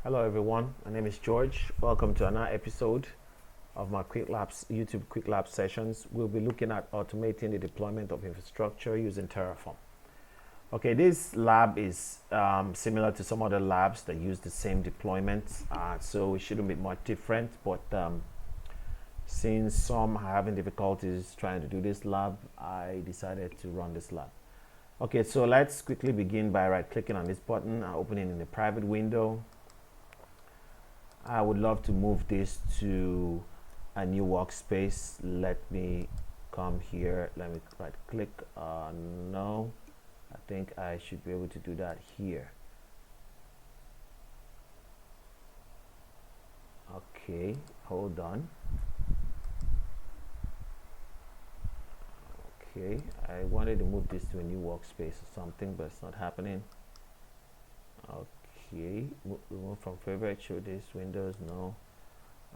Hello everyone, my name is George. Welcome to another episode of my YouTube Quick Lab sessions. We'll be looking at automating the deployment of infrastructure using Terraform. Okay, this lab is similar to some other labs that use the same deployment, so it shouldn't be much different, but since some are having difficulties trying to do this lab, I decided to run this lab. Okay, so let's quickly begin by right-clicking on this button and opening in a private window. I would love to move this to a new workspace. Let me come here. Let me right click. No, I think I should be able to do that here. Okay, hold on. Okay, I wanted to move this to a new workspace or something, but it's not happening. Okay, remove from favorite, show this Windows. No,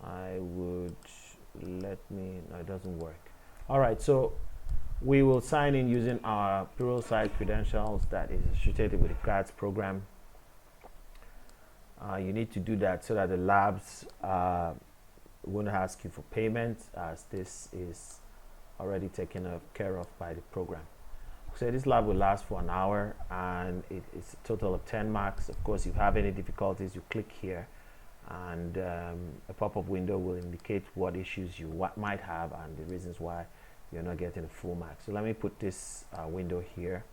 I would no, it doesn't work. All right, so we will sign in using our Bureau side credentials that is associated with the GRADS program. You need to do that so that the labs won't ask you for payment, as this is already taken care of by the program. So this lab will last for an hour and it's a total of 10 marks. Of course, if you have any difficulties, you click here and a pop-up window will indicate what issues you might have and the reasons why you're not getting a full mark. So let me put this window here.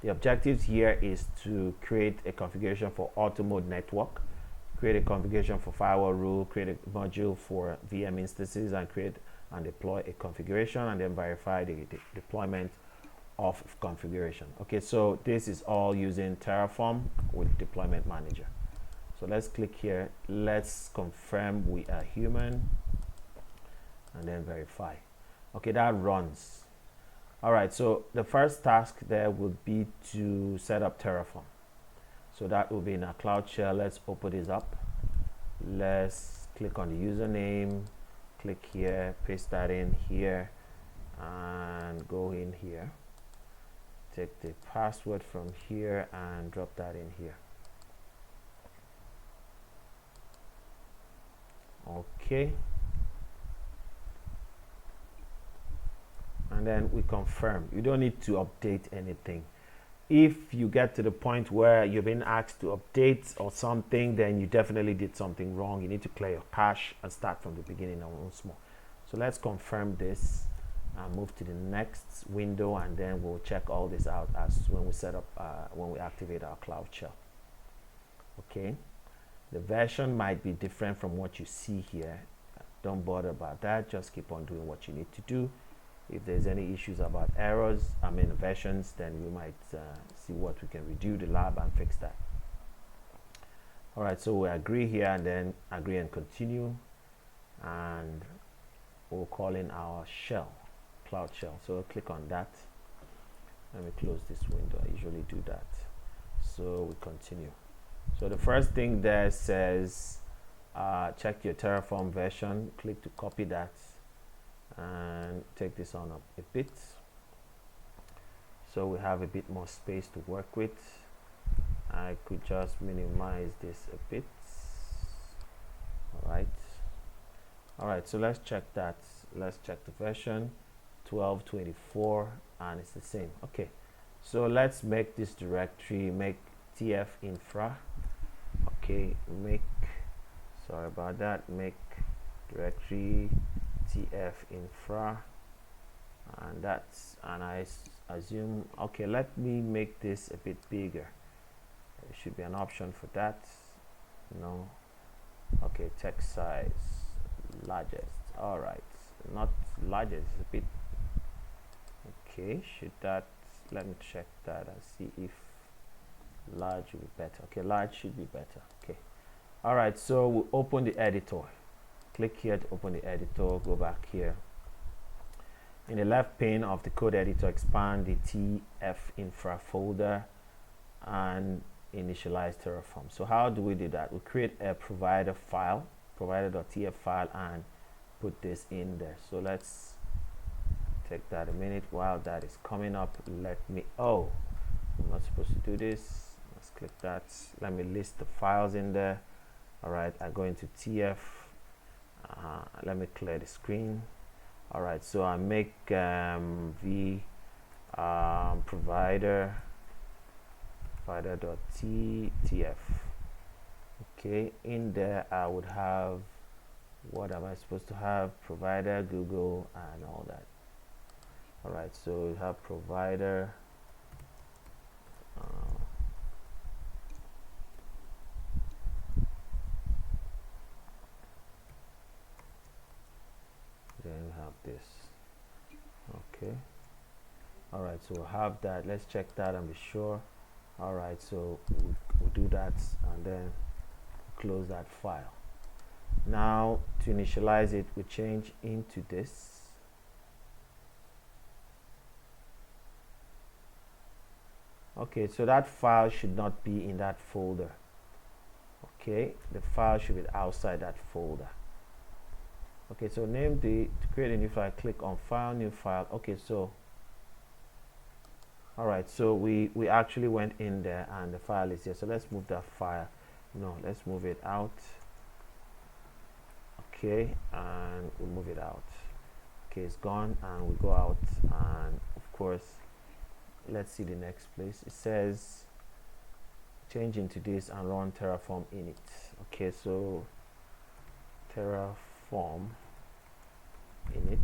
The objectives here is to create a configuration for auto mode network, create a configuration for firewall rule, create a module for VM instances, and create and deploy a configuration, and then verify the deployment of configuration. Okay, so this is all using Terraform with Deployment Manager. So let's click here. Let's confirm we are human and then verify. Okay, that runs. All right, so the first task there would be to set up Terraform. So that will be in our Cloud Shell. Let's open this up. Let's click on the username, click here, paste that in here, and go in here. Take the password from here and drop that in here. Okay, and then we confirm. You don't need to update anything. If you get to the point where you've been asked to update or something, then you definitely did something wrong. You need to clear your cache and start from the beginning once more. So let's confirm this and move to the next window, and then we'll check all this out as when we set up when we activate our Cloud Shell. Okay, the version might be different from what you see here. Don't bother about that, just keep on doing what you need to do. If there's any issues about errors, versions, then we might see what we can redo the lab and fix that. All right, so we agree here and then agree and continue, and we'll call in our shell, Cloud Shell. So we'll click on that. Let me close this window. I usually do that. So we continue. So the first thing there says check your Terraform version. Click to copy that and take this on up a bit so we have a bit more space to work with. I could just minimize this a bit. All right, so let's check that. Let's check the version 12.24 and it's the same. Okay, so let's make this directory, make tf infra. Okay, sorry about that, make directory tf infra, and I assume, okay, let me make this a bit bigger. There should be an option for that. No, okay, text size largest. All right, not largest, it's a bit okay. Should that, let me check that and see if large will be better. Okay, large should be better. Okay, all right, so we'll open the editor. Click here to open the editor. Go back here. In the left pane of the code editor, expand the tf infra folder and initialize Terraform. So how do we do that? We create a provider file, provider.tf file, and put this in there. So let's take that a minute. While that is coming up, let me, oh, I'm not supposed to do this. Let's click that. Let me list the files in there. All right, I go into TF. Let me clear the screen. All right, so I make v provider.tf. Okay, in there I would have, what am I supposed to have? Provider, Google, and all that. All right, so we have provider. Then we have this. Okay. All right, so we'll have that. Let's check that and be sure. All right, so we'll do that and then close that file. Now to initialize it, we change into this. Okay, so that file should not be in that folder. Okay, the file should be outside that folder. Okay, so name to create a new file, click on file, new file. Okay, so all right, so we actually went in there and the file is here. So let's move that file. No, let's move it out. Okay, and we'll move it out. Okay, it's gone, and we go out, and of course, let's see the next place. It says change into this and run Terraform init. Okay, so Terraform init.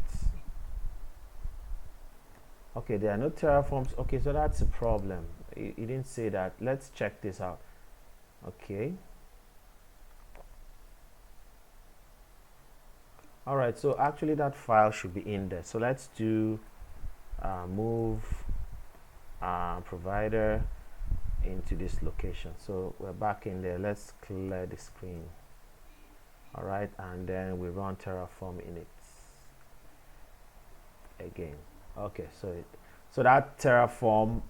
Okay, there are no Terraforms. Okay, so that's a problem. It didn't say that. Let's check this out. Okay. All right, so actually that file should be in there. So let's do move provider into this location. So we're back in there. Let's clear the screen. All right, and then we run Terraform init again. Okay, so that Terraform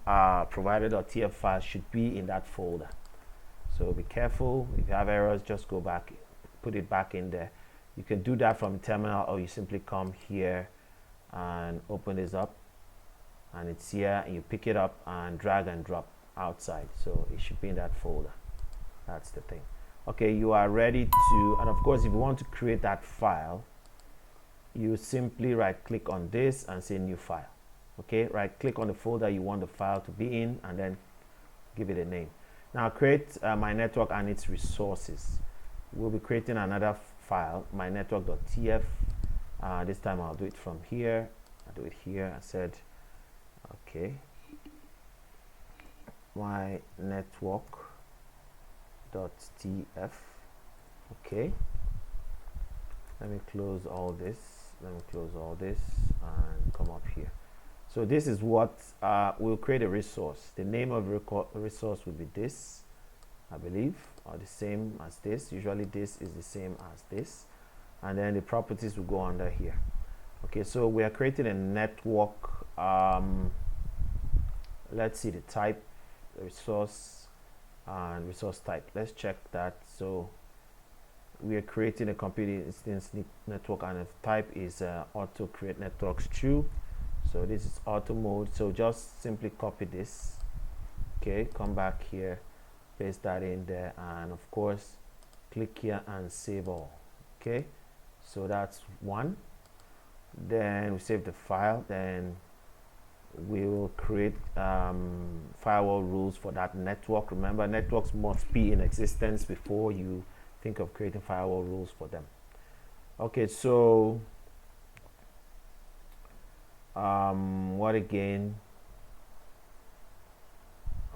provider.tf file should be in that folder. So be careful. If you have errors, just go back, put it back in there. You can do that from the terminal, or you simply come here and open this up, and it's here, and you pick it up and drag and drop outside. So it should be in that folder. That's the thing. Okay, you are ready to, and of course, if you want to create that file, you simply right click on this and say new file. Okay, right click on the folder you want the file to be in and then give it a name. Now create my network and its resources. We'll be creating another file, my network.tf. This time I'll do it from here. I'll do it here. I said, okay, my network.tf. Okay, let me close all this. Let me close all this and come up here. So this is what we'll create a resource. The name of the resource will be this, I believe, or the same as this. Usually this is the same as this, and then the properties will go under here. Okay, so we are creating a network. Let's see the type, the resource, and resource type. Let's check that. So we are creating a computing instance network, and the type is auto create networks true. So this is auto mode. So just simply copy this. Okay, come back here, paste that in there, and of course click here and save all. Okay, so that's one. Then we save the file. Then we will create firewall rules for that network. Remember, networks must be in existence before you think of creating firewall rules for them. Okay, so what again?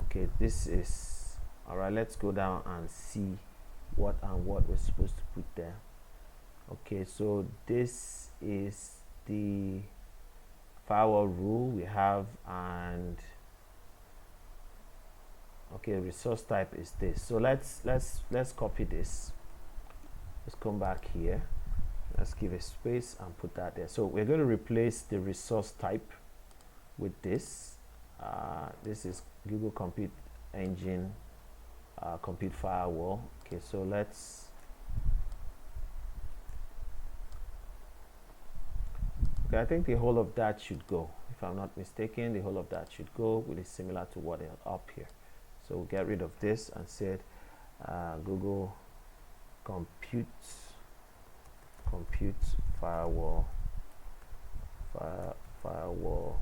Okay, this is all right. Let's go down and see what we're supposed to put there. Okay, so this is the firewall rule we have, and okay, resource type is this. So let's copy this. Let's come back here. Let's give a space and put that there. So we're going to replace the resource type with this. This is Google Compute Engine Compute Firewall. Okay, so let's I think the whole of that should go. If I'm not mistaken, the whole of that should go, which is similar to what is up here. So we'll get rid of this and say Google compute firewall firewall.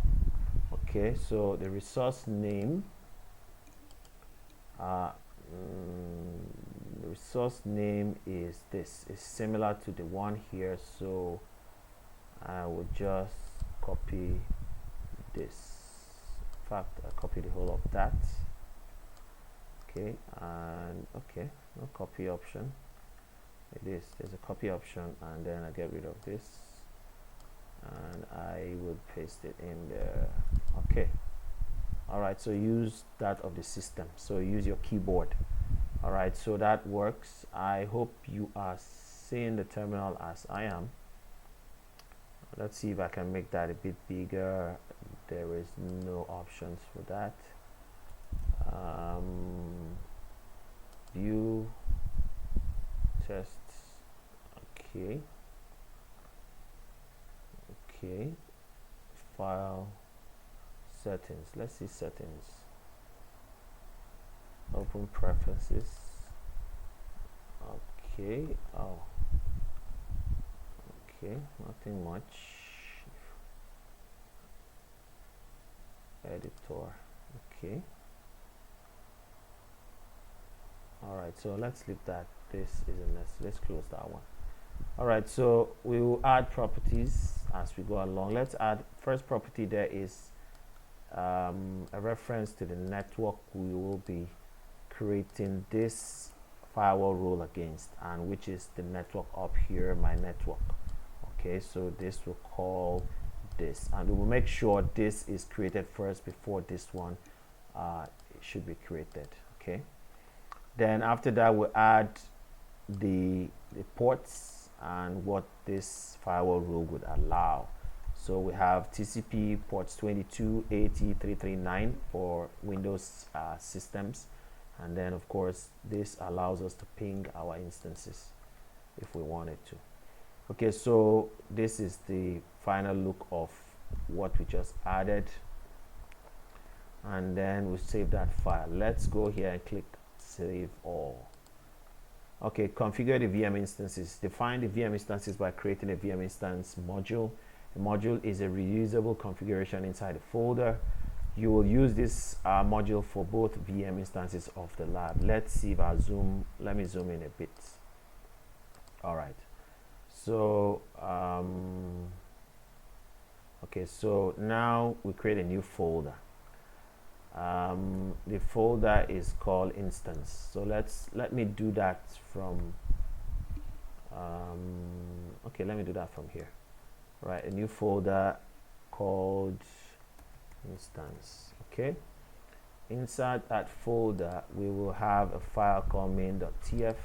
Okay, so the resource name, the resource name is this. It's similar to the one here, so I will just copy this. In fact, I copy the whole of that. Okay, and okay, no copy option. There's a copy option, and then I get rid of this, and I will paste it in there. Okay, all right, so use that of the system, so use your keyboard. All right, so that works. I hope you are seeing the terminal as I am. Let's see if I can make that a bit bigger. There is no options for that. View test. Okay, file settings. Let's see settings. Open preferences. Okay, oh, okay, nothing much. Editor. Okay, all right, so let's leave that. This is a mess. Let's close that one. All right, so we will add properties as we go along. Let's add first property. There is a reference to the network we will be creating this firewall rule against, and which is the network up here, my network. Okay, so this will call this, and we will make sure this is created first before this one should be created. Okay, then after that we'll add the ports and what this firewall rule would allow. So we have TCP ports 2280.339 for Windows systems, and then of course this allows us to ping our instances if we wanted to. Okay, so this is the final look of what we just added, and then we'll save that file. Let's go here and click save all. Okay, configure the VM instances. Define the VM instances by creating a VM instance module. A module is a reusable configuration inside a folder. You will use this module for both VM instances of the lab. Let's see if I zoom. Let me zoom in a bit. All right. So, okay, so now we create a new folder. The folder is called instance. So let me do that from okay, let me do that from here. Right, a new folder called instance. Okay, inside that folder we will have a file called main.tf.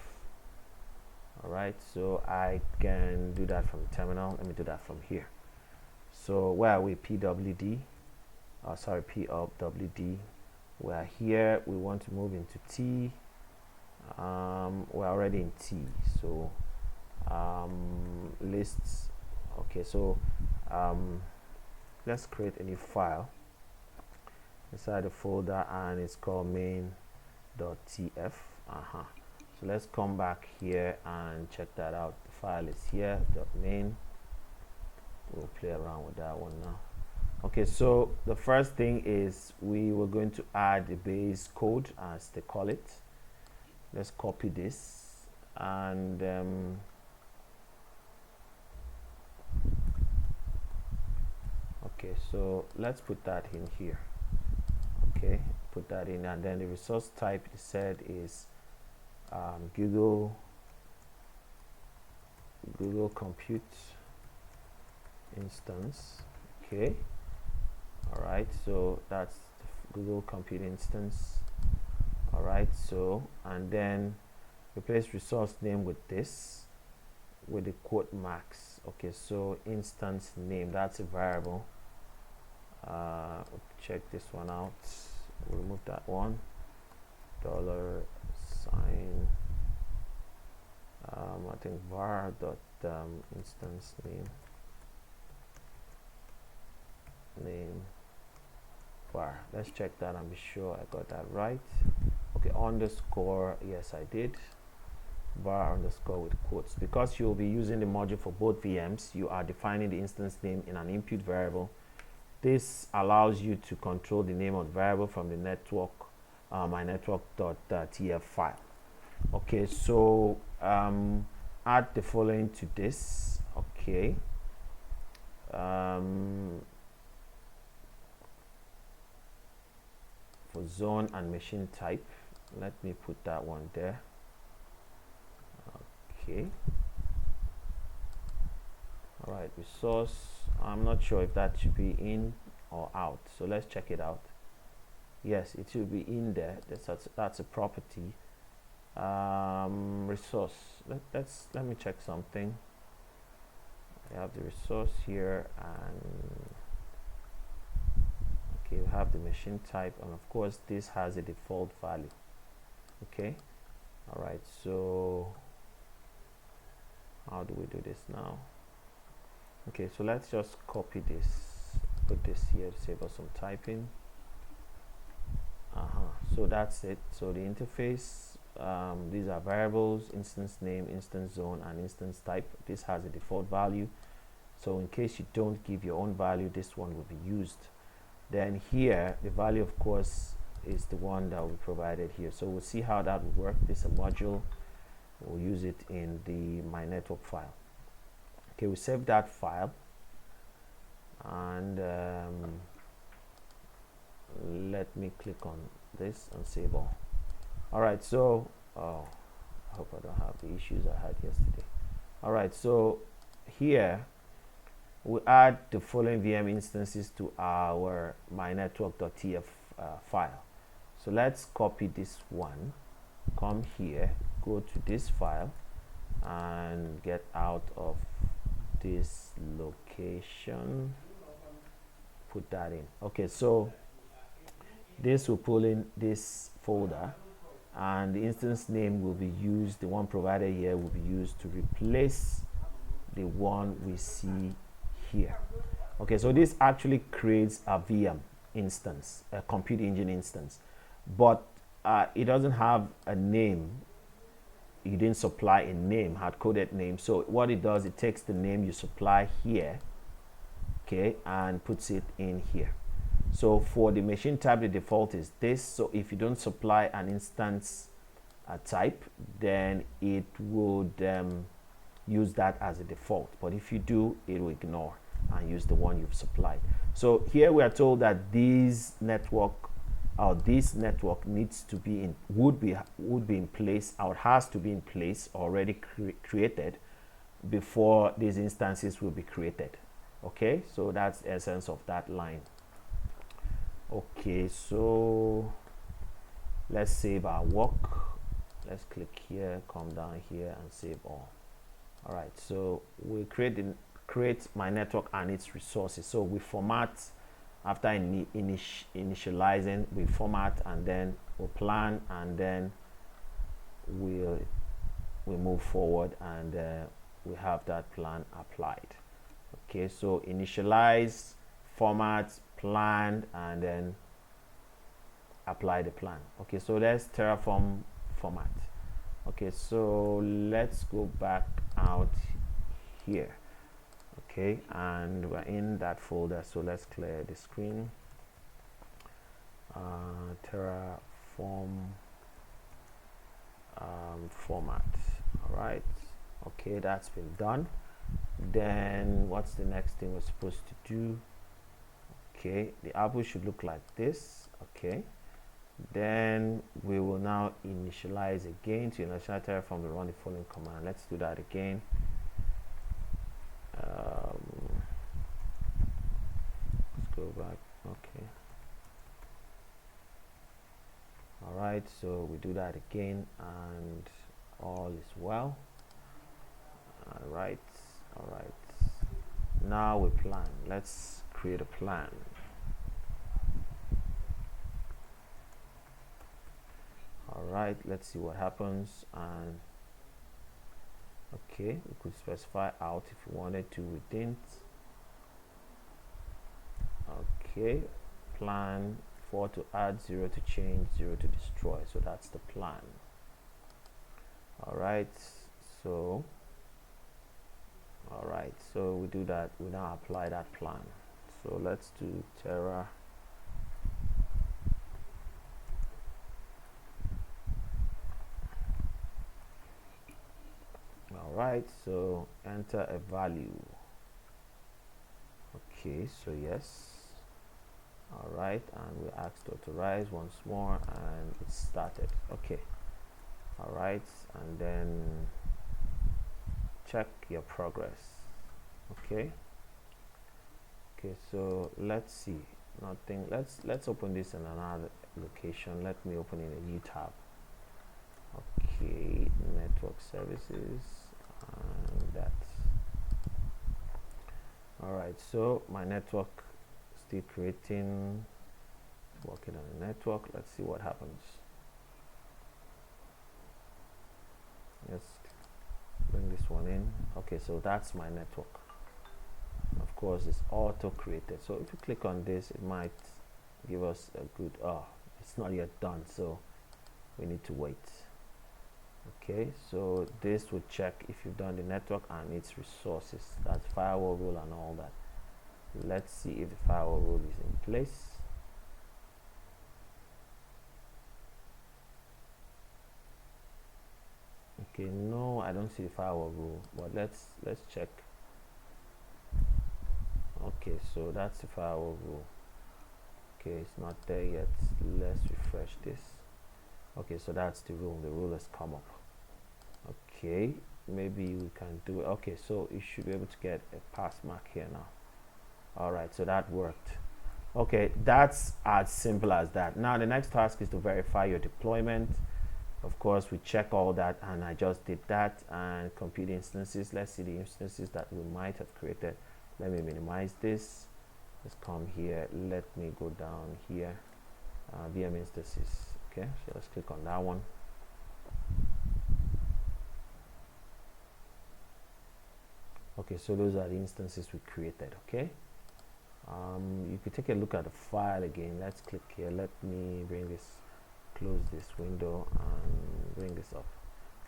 all right, so I can do that from terminal. Let me do that from here. So where are we? pwd, sorry, pwd. We are here. We want to move into T. We're already in T, so lists. Okay, so let's create a new file inside the folder, and it's called main.tf. So let's come back here and check that out. The file is here, .main. We'll play around with that one now. Okay, so the first thing is we were going to add the base code, as they call it. Let's copy this, and okay, so let's put that in here. Okay, put that in, and then the resource type it said is Google Compute instance. Okay, all right, so that's the Google Compute instance. All right, so and then replace resource name with this, with the quote marks. Okay, so instance name, that's a variable. Check this one out. Remove that one. $sign. I think var dot instance name var. Let's check that and be sure I got that right. Okay, underscore, yes I did. var underscore with quotes. Because you'll be using the module for both VMs, you are defining the instance name in an input variable. This allows you to control the name of the variable from the network, my network.tf file. Okay, so add the following to this. Okay, for zone and machine type, let me put that one there. Okay, all right, resource, I'm not sure if that should be in or out, so let's check it out. Yes, it should be in there. That's a property. Resource, let me check something. I have the resource here, and okay, we have the machine type, and of course this has a default value. Okay, all right, so how do we do this now? Okay, so let's just copy this, put this here to save us some typing. So that's it. So the interface, these are variables: instance name, instance zone, and instance type. This has a default value, so in case you don't give your own value, this one will be used. Then here the value, of course, is the one that will be provided here. So we'll see how that will work. This is a module. We'll use it in the my network file. Okay, we save that file, and let me click on this and save all. All right, so I hope I don't have the issues I had yesterday. All right, so here we add the following VM instances to our mynetwork.tf file. So let's copy this one, come here, go to this file, and get out of this location, put that in. Okay, so this will pull in this folder, and the instance name will be used, the one provided here will be used to replace the one we see here. Okay, so this actually creates a VM instance, a compute engine instance, but it doesn't have a name. You didn't supply a name, hard-coded name. So what it does, it takes the name you supply here, okay, and puts it in here. So for the machine type, the default is this. So if you don't supply an instance type, then it would use that as a default. But if you do, it will ignore and use the one you've supplied. So here we are told that this network needs to be in, would be in place, or has to be in place, already created before these instances will be created. Okay, so that's the essence of that line. Okay, so let's save our work. Let's click here, come down here, and save all. All right, so we create my network and its resources. So we format after initializing, we format, and then we'll plan, and then we move forward, and we have that plan applied. Okay, so initialize, format, plan, and then apply the plan. Okay, so that's Terraform format. Okay, so let's go back out here. Okay, and we're in that folder, so let's clear the screen. Terraform format. All right, okay, that's been done. Then what's the next thing we're supposed to do? Okay, the output should look like this. Okay, then we will now initialize again. To initialize Terraform, we run the following command. Let's do that again. Let's go back. Okay, all right, so we do that again, and all is well. All right, now we plan. Let's create a plan. All right, let's see what happens. And okay, we could specify out if we wanted to. We didn't. Okay, plan 4 to add, 0 to change, 0 to destroy. So that's the plan. All right. So all right, so we do that. We now apply that plan. So let's do Terra. All right, so enter a value. Okay, so yes. All right, and we ask to authorize once more, and it started. Okay. All right, and then check your progress. Okay. Okay, so let's see. Nothing. Let's open this in another location. Let me open in a new tab. Okay, network services, and that. All right, so my network still creating, working on the network. Let's see what happens. Let's bring this one in. Okay, so that's my network. Of course, it's auto created. So if you click on this, it might give us a good, it's not yet done, so we need to wait. Okay, so this will check if you've done the network and its resources. That's firewall rule and all that. Let's see if the firewall rule is in place. Okay, no, I don't see the firewall rule, but let's check. Okay, so that's the firewall rule. Okay, it's not there yet. Let's refresh this. Okay, so that's the rule. The rule has come up. Okay, maybe we can do it. Okay, so you should be able to get a pass mark here now. All right, so that worked. Okay, that's as simple as that. Now the next task is to verify your deployment. Of course, we check all that, and I just did that, and compute instances. Let's see the instances that we might have created. Let me minimize this. Let's come here. Let me go down here. VM instances. Okay, so let's click on that one. Okay, so those are the instances we created. Okay, you could take a look at the file again. Let's click here. Let me bring this, close this window and bring this up.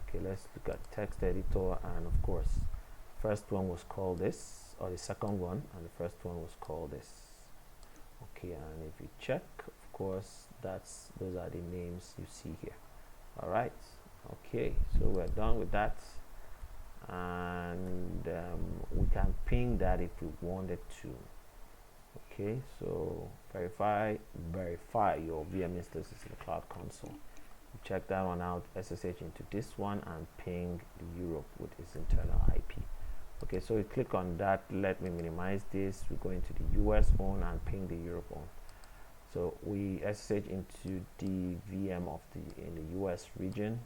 Okay, let's look at text editor, and of course, first one was called this, or the second one, and the first one was called this. Okay, and if you check, of course, those are the names you see here. All right. Okay, so we're done with that, and we can ping that if we wanted to. Okay, so verify your VM instances in the cloud console. Check that one out, SSH into this one, and ping Europe with its internal IP. Okay, so we click on that. Let me minimize this. We go into the US one and ping the Europe one. So we SSH into the VM of in the US region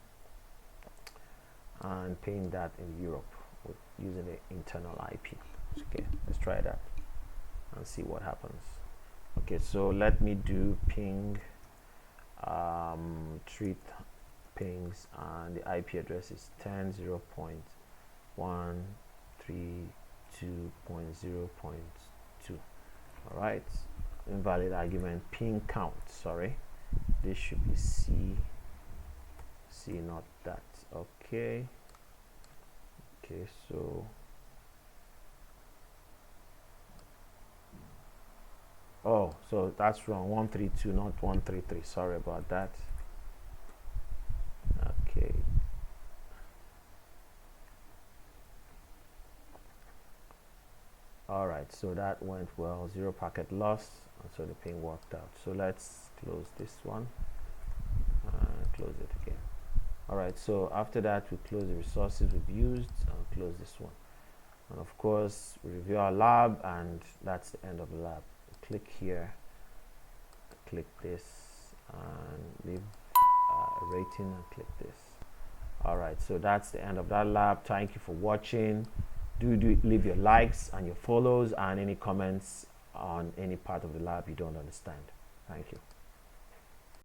and ping that in Europe with using the internal IP. Okay, let's try that and see what happens. Okay, so let me do ping 3 pings, and the IP address is 10.132.0.2. all right, invalid argument ping count, sorry, this should be C, not that. Okay, so so that's wrong, 132 not 133, sorry about that. Okay, all right, so that went well, 0 packet loss, and so the ping worked out. So let's close this one and close it again. All right, so after that we close the resources we've used and close this one, and of course we review our lab, and that's the end of the lab. Click here, click this, and leave a rating and click this. All right, so that's the end of that lab. Thank you for watching. Do leave your likes and your follows and any comments on any part of the lab you don't understand. Thank you.